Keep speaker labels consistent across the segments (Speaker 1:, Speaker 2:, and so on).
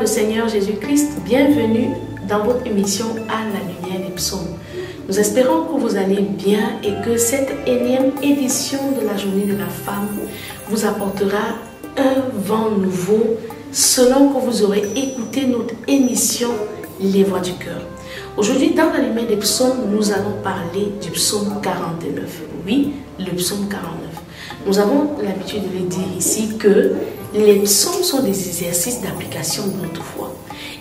Speaker 1: le Seigneur Jésus-Christ, bienvenue dans votre émission À la lumière des psaumes. Nous espérons que vous allez bien et que cette énième édition de la journée de la femme vous apportera un vent nouveau selon que vous aurez écouté notre émission Les Voix du Cœur. Aujourd'hui, dans la lumière des psaumes, nous allons parler du psaume 49. Oui, le psaume 49. Nous avons l'habitude de le dire ici que les psaumes sont des exercices d'application de notre foi.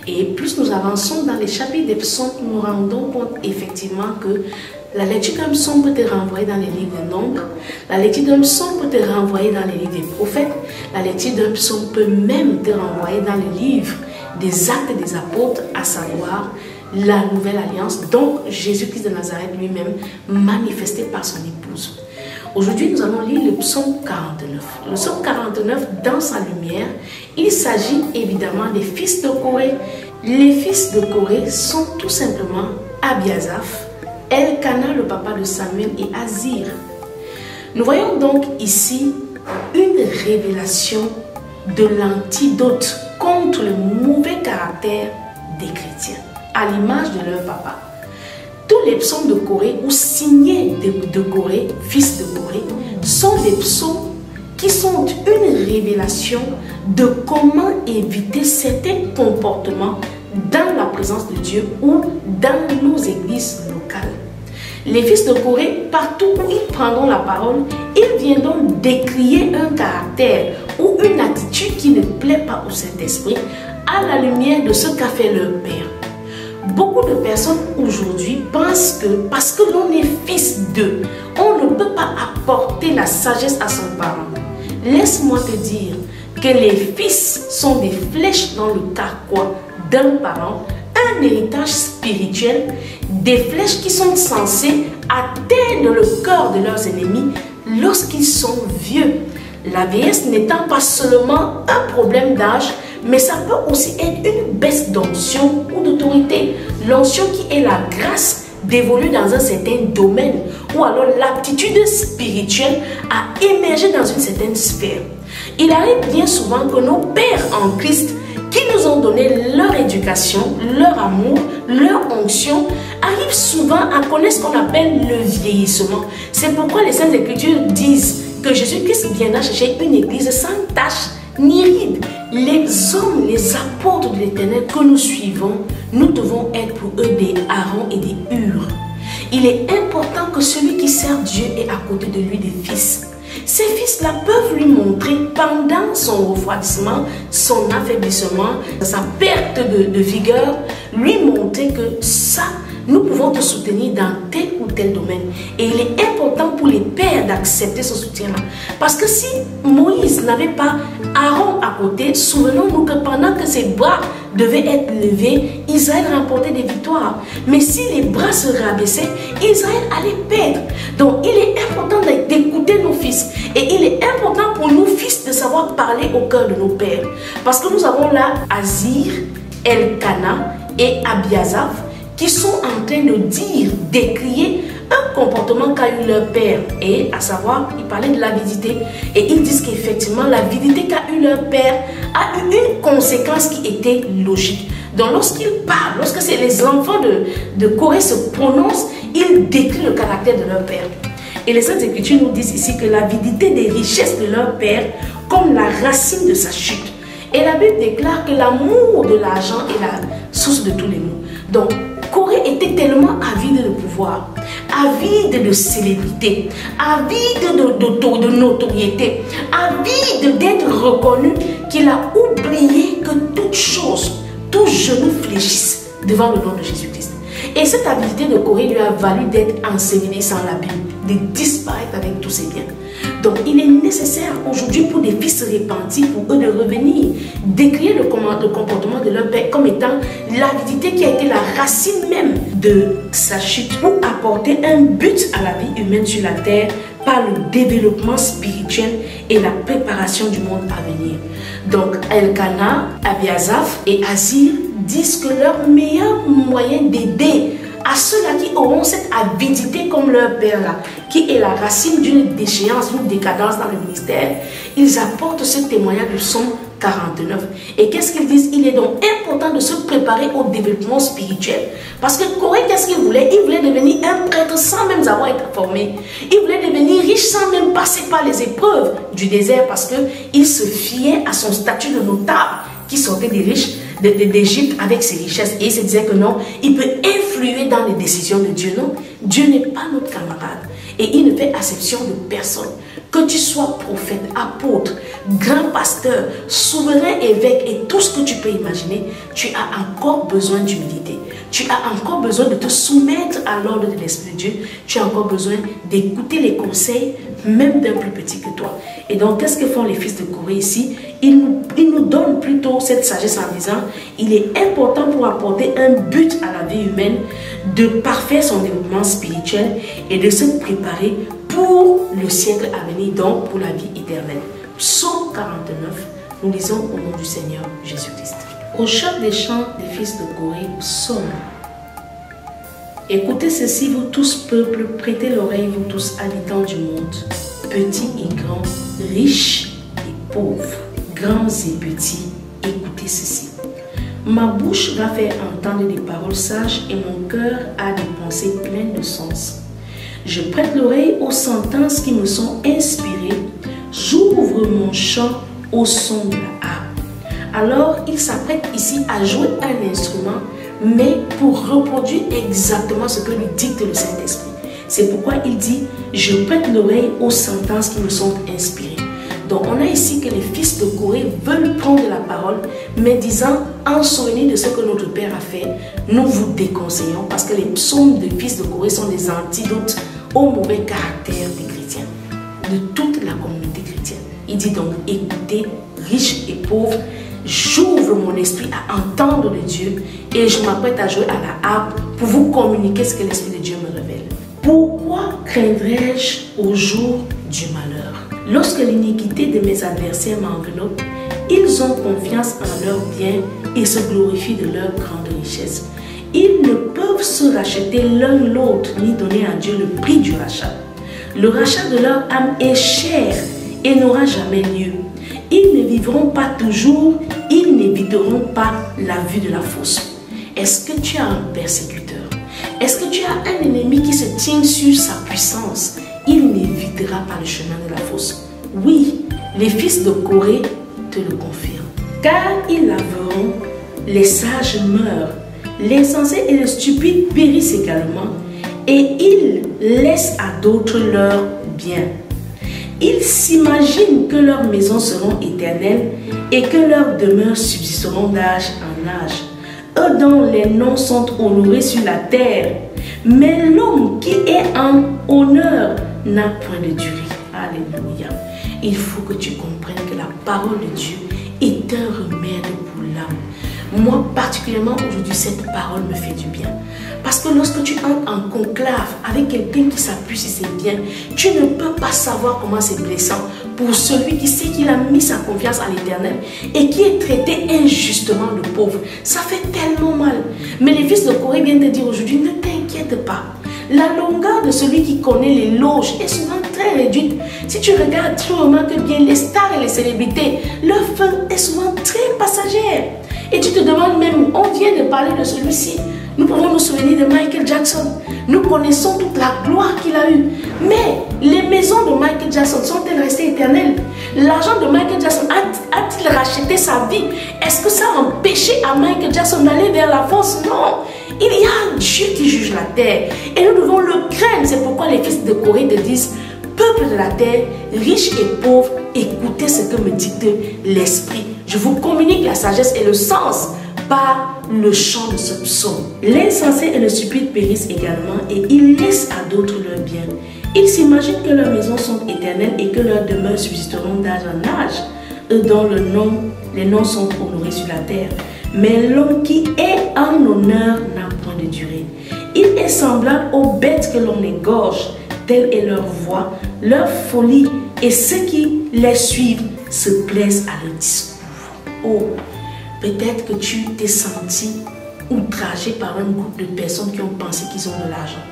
Speaker 1: Et plus nous avançons dans les chapitres des psaumes, nous nous rendons compte effectivement que la lecture d'un psaume peut te renvoyer dans les livres de Nombres, la lecture d'un psaume peut te renvoyer dans les livres des prophètes, la lecture d'un psaume peut même te renvoyer dans les livres des Actes des Apôtres, à savoir la Nouvelle Alliance, donc Jésus-Christ de Nazareth lui-même manifesté par son épouse. Aujourd'hui, nous allons lire le psaume 49. Le psaume 49, dans sa lumière, il s'agit évidemment des fils de Corée. Les fils de Corée sont tout simplement Abiasaph, Elkana, le papa de Samuel, et Azir. Nous voyons donc ici une révélation de l'antidote contre le mauvais caractère des chrétiens, à l'image de leur papa. Tous les psaumes de Corée ou signés de Corée, fils de Corée, sont des psaumes qui sont une révélation de comment éviter certains comportements dans la présence de Dieu ou dans nos églises locales. Les fils de Corée, partout où ils prendront la parole, ils viendront décrier un caractère ou une attitude qui ne plaît pas au Saint-Esprit à la lumière de ce qu'a fait leur père. Beaucoup de personnes aujourd'hui pensent que parce que l'on est fils d'eux, on ne peut pas apporter la sagesse à son parent. Laisse-moi te dire que les fils sont des flèches dans le carquois d'un parent, un héritage spirituel, des flèches qui sont censées atteindre le cœur de leurs ennemis lorsqu'ils sont vieux. La vieillesse n'étant pas seulement un problème d'âge, mais ça peut aussi être une baisse d'onction ou d'autorité. L'onction qui est la grâce d'évoluer dans un certain domaine ou alors l'aptitude spirituelle à émerger dans une certaine sphère. Il arrive bien souvent que nos pères en Christ qui nous ont donné leur éducation, leur amour, leur onction, arrivent souvent à connaître ce qu'on appelle le vieillissement. C'est pourquoi les Saintes Écritures disent que Jésus-Christ viendra chercher une église sans tache ni ride. Les hommes, les apôtres de l'Éternel que nous suivons, nous devons être pour eux des Aaron et des Hur. Il est important que celui qui sert Dieu ait à côté de lui des fils. Ces fils-là peuvent lui montrer pendant son refroidissement, son affaiblissement, sa perte de vigueur, lui montrer que ça, nous pouvons te soutenir dans tel ou tel domaine. Et il est important pour les pères d'accepter ce soutien-là. Parce que si Moïse n'avait pas Aaron à côté, souvenons-nous que pendant que ses bras devaient être levés, Israël remportait des victoires. Mais si les bras se rabaissaient, Israël allait perdre. Donc il est important d'écouter nos fils. Et il est important pour nous fils de savoir parler au cœur de nos pères. Parce que nous avons là Azir, Elkana et Abiasaph, qui sont en train de dire, d'écrier un comportement qu'a eu leur père. Et à savoir, ils parlaient de l'avidité. Et ils disent qu'effectivement, l'avidité qu'a eu leur père a eu une conséquence qui était logique. Donc lorsqu'ils parlent, lorsque c'est les enfants de Corée se prononcent, ils décrivent le caractère de leur père. Et les Saintes Écritures nous disent ici que l'avidité des richesses de leur père comme la racine de sa chute. Et la Bible déclare que l'amour de l'argent est la source de tous les maux. Donc, Corée était tellement avide de pouvoir, avide de célébrité, avide de notoriété, avide d'être reconnu, qu'il a oublié que toute chose, tout genou fléchisse devant le nom de Jésus-Christ. Et cette avidité de Corée lui a valu d'être enseveli sans la Bible, de disparaître avec tous ses biens. Donc il est nécessaire aujourd'hui pour des fils repentis, pour eux de revenir, décrire le comportement de leur père comme étant l'avidité qui a été la racine même de sa chute, pour apporter un but à la vie humaine sur la terre par le développement spirituel et la préparation du monde à venir. Donc Elkana, Abiasaph et Azir disent que leur meilleur moyen d'aider à ceux-là qui auront cette avidité comme leur père là, qui est la racine d'une déchéance, d'une décadence dans le ministère, ils apportent ce témoignage du psaume 49. Et qu'est-ce qu'ils disent? Il est donc important de se préparer au développement spirituel. Parce que Corée, qu'est-ce qu'il voulait? Il voulait devenir un prêtre sans même avoir été formé. Il voulait devenir riche sans même passer par les épreuves du désert parce qu'il se fiait à son statut de notable qui sortait des riches d'Égypte avec ses richesses. Et il se disait que non, il peut influer dans les décisions de Dieu. Non, Dieu n'est pas notre camarade. Et il ne fait acception de personne. Que tu sois prophète, apôtre, grand pasteur, souverain, évêque et tout ce que tu peux imaginer, tu as encore besoin d'humilité. Tu as encore besoin de te soumettre à l'ordre de l'Esprit de Dieu. Tu as encore besoin d'écouter les conseils, même d'un plus petit que toi. Et donc, qu'est-ce que font les fils de Corée ici? Ils nous donnent plutôt cette sagesse en disant, il est important pour apporter un but à la vie humaine, de parfaire son développement spirituel et de se préparer pour le siècle à venir, donc pour la vie éternelle. Psaume 49, nous lisons au nom du Seigneur Jésus-Christ. Au chef des chants des fils de Corée, psaume. Écoutez ceci, vous tous peuples, prêtez l'oreille, vous tous habitants du monde, petits et grands, riches et pauvres, grands et petits, écoutez ceci. Ma bouche va faire entendre des paroles sages et mon cœur a des pensées pleines de sens. Je prête l'oreille aux sentences qui me sont inspirées. J'ouvre mon chant au son de la harpe. Alors, il s'apprête ici à jouer un instrument, mais pour reproduire exactement ce que lui dicte le Saint-Esprit. C'est pourquoi il dit, je prête l'oreille aux sentences qui me sont inspirées. Donc, on a ici que les fils de Corée veulent prendre la parole, mais disant, en souvenir de ce que notre Père a fait, nous vous déconseillons, parce que les psaumes des fils de Corée sont des antidotes au mauvais caractère des chrétiens, de toute la communauté chrétienne. Il dit donc, écoutez, riches et pauvres, j'ouvre mon esprit à entendre de Dieu et je m'apprête à jouer à la harpe pour vous communiquer ce que l'Esprit de Dieu me révèle. Pourquoi craindrais-je au jour du malheur? Lorsque l'iniquité de mes adversaires m'enveloppe, ils ont confiance en leurs biens et se glorifient de leur grande richesse. Ils ne peuvent se racheter l'un l'autre ni donner à Dieu le prix du rachat. Le rachat de leur âme est cher et n'aura jamais lieu. Ils ne vivront pas toujours, ils n'éviteront pas la vue de la fosse. Est-ce que tu as un persécuteur? Est-ce que tu as un ennemi qui se tient sur sa puissance? Il n'évitera pas le chemin de la fosse. Oui, les fils de Corée te le confirment. Car ils laveront, les sages meurent, les sensés et les stupides périssent également, et ils laissent à d'autres leurs biens. Ils s'imaginent que leurs maisons seront éternelles et que leurs demeures subsisteront d'âge en âge. Eux dont les noms sont honorés sur la terre, mais l'homme qui est en honneur n'a point de durée. Alléluia. Il faut que tu comprennes que la parole de Dieu est un remède pour l'âme. Moi, particulièrement aujourd'hui, cette parole me fait du bien. Parce que lorsque tu entres en conclave avec quelqu'un qui s'appuie sur ses biens, tu ne peux pas savoir comment c'est blessant pour celui qui sait qu'il a mis sa confiance à l'Éternel et qui est traité injustement de pauvre. Ça fait tellement mal. Mais les fils de Corée viennent te dire aujourd'hui, ne t'inquiète pas. La longueur de celui qui connaît les loges est souvent très réduite. Si tu regardes, tu remarques bien les stars et les célébrités, leur fin est souvent très passagère. Et tu te demandes même, on vient de parler de celui-ci. Nous pouvons nous souvenir de Michael Jackson. Nous connaissons toute la gloire qu'il a eue. Mais les maisons de Michael Jackson sont-elles restées éternelles? L'argent de Michael Jackson a-t-il racheté sa vie? Est-ce que ça a empêché à Michael Jackson d'aller vers la fosse? Non. Il y a un Dieu qui juge la terre. Et nous devons le craindre. C'est pourquoi les fils de Corée te disent, peuple de la terre, riches et pauvres, écoutez ce que me dicte l'Esprit. Je vous communique la sagesse et le sens par le chant de ce psaume. L'insensé et le stupide périssent également et ils laissent à d'autres leurs biens. Ils s'imaginent que leurs maisons sont éternelles et que leurs demeures subsisteront d'âge en âge, eux dont les noms sont honorés sur la terre. Mais l'homme qui est en honneur n'a point de durée. Il est semblable aux bêtes que l'on égorge. Telle est leur voix, leur folie, et ceux qui les suivent se plaisent à leur discours. Oh, peut-être que tu t'es senti outragé par un groupe de personnes qui ont pensé qu'ils ont de l'argent.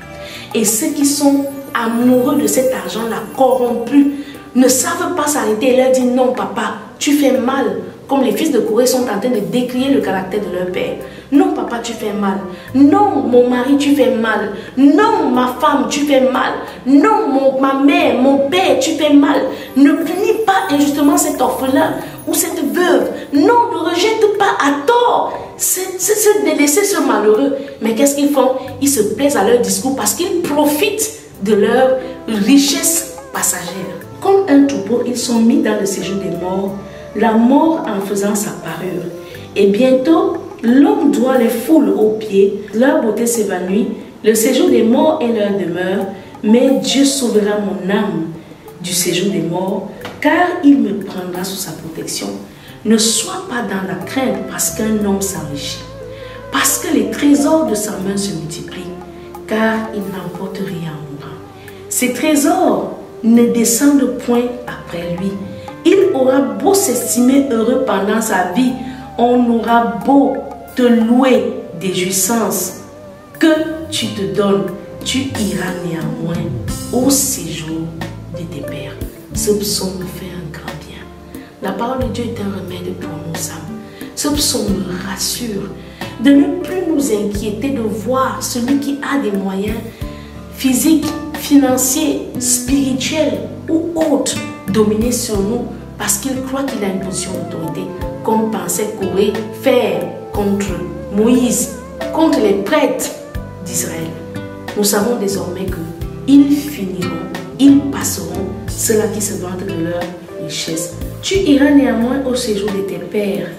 Speaker 1: Et ceux qui sont amoureux de cet argent-là, corrompus, ne savent pas s'arrêter et leur dire non, papa, tu fais mal. comme les fils de Corée sont en train de décrier le caractère de leur père. Non, papa, tu fais mal. Non, mon mari, tu fais mal. Non, ma femme, tu fais mal. Non, ma mère, mon père, tu fais mal. Ne punis pas injustement cet orphelin ou cette veuve. Non, ne rejette pas à tort ce délaissé, ce malheureux. Mais qu'est-ce qu'ils font? Ils se plaisent à leur discours parce qu'ils profitent de leur richesse passagère. Comme un troupeau, ils sont mis dans le séjour des morts, la mort en faisant sa parure. Et bientôt, l'homme doit les foules aux pieds, leur beauté s'évanouit, le séjour des morts est leur demeure, mais Dieu sauvera mon âme du séjour des morts, car il me prendra sous sa protection. Ne sois pas dans la crainte parce qu'un homme s'enrichit, parce que les trésors de sa main se multiplient, car il n'emporte rien en mourant. Ces trésors ne descendent point après lui. Il aura beau s'estimer heureux pendant sa vie, on aura beau te louer des jouissances que tu te donnes, tu iras néanmoins au séjour de tes pères. Ce psaume me fait un grand bien. La parole de Dieu est un remède pour nos âmes. Ce psaume me rassure de ne plus nous inquiéter de voir celui qui a des moyens physiques, financiers, spirituels ou autres dominer sur nous parce qu'il croit qu'il a une position d'autorité, comme pensait Corée faire contre Moïse, contre les prêtres d'Israël. Nous savons désormais qu'ils finiront, ils passeront, ceux-là qui se vantent de leur richesse. Tu iras néanmoins au séjour de tes pères,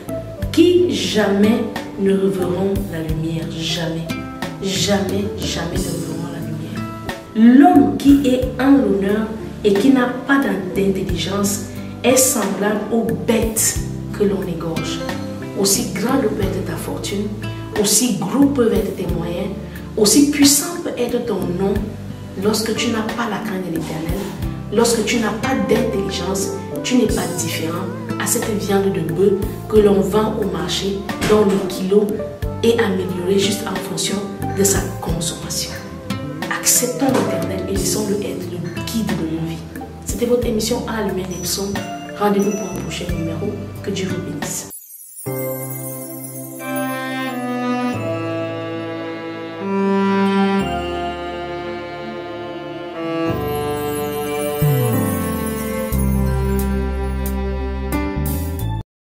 Speaker 1: qui jamais ne reverront la lumière. Jamais, jamais, jamais ne reverront la lumière. L'homme qui est en l'honneur et qui n'a pas d'intelligence est semblable aux bêtes que l'on égorge. Aussi grande peut être ta fortune, aussi gros peuvent être tes moyens, aussi puissant peut être ton nom, lorsque tu n'as pas la crainte de l'Éternel, lorsque tu n'as pas d'intelligence, tu n'es pas différent à cette viande de bœuf que l'on vend au marché, dont le kilo est amélioré juste en fonction de sa consommation. Acceptons l'Éternel et laissons-le être le guide de nos vies. C'était votre émission à la lumière des psaumes. Rendez-vous pour un prochain numéro. Que Dieu vous bénisse.